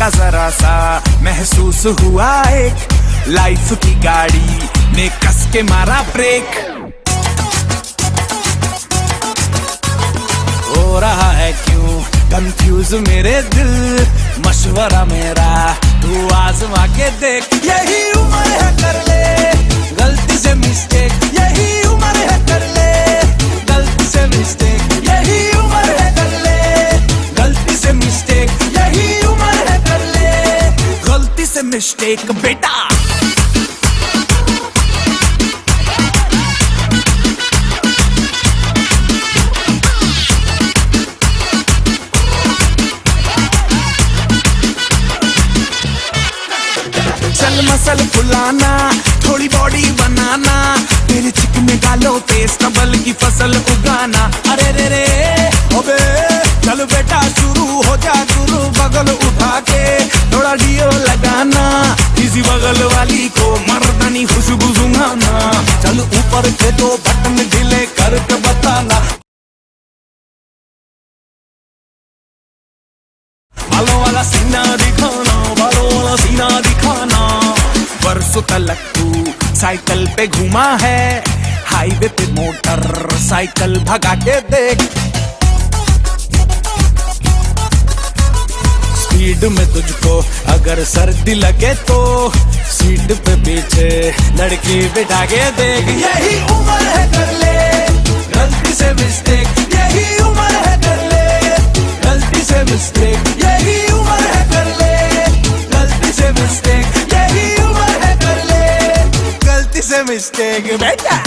का जरा सा महसूस हुआ एक, लाइफ की गाड़ी ने कस के मारा ब्रेक। हो रहा है क्यों कंफ्यूज मेरे दिल, मशवरा मेरा तू आजमा के देख। यही उम्र है कर ले गलती से मिस्टेक, यही उम्र है कर ले गलती से मिस्टेक, यही उम्र है कर ले गलती से मिस्टेक, यही उम्र है कर ले गलती से मिस्टेक बेटा। चल मसल फुलाना, थोड़ी बॉडी बनाना, तेरे चिकने गालों पे स्टबल की फसल उगाना। अरे रे रे अबे चल बेटा शुरू हो जा गुरु, बगल उठा के थोड़ा डियो लगाना, किसी बगल वाली को मर्दानी खुशबू सुंघाना। चल ऊपर के दो बटन ढीले करके बताना, बालों वाला सीना दिखाना, बालों वाला सीना दिखाना। बरसों तलक तू साइकिल पे घूमा है, हाईवे पे मोटर साइकिल भगा के देख। स्पीड में तुझको अगर सर्दी लगे तो सीट पे पीछे लड़की बिठा के देख। यही उम्र है कर ले गलती से मिस्टेक, यही उम्र है कर ले गलती से मिस्टेक, यही उम्र है कर ले गलती से मिस्टेक, यही उम्र है कर ले गलती से मिस्टेक बेटा।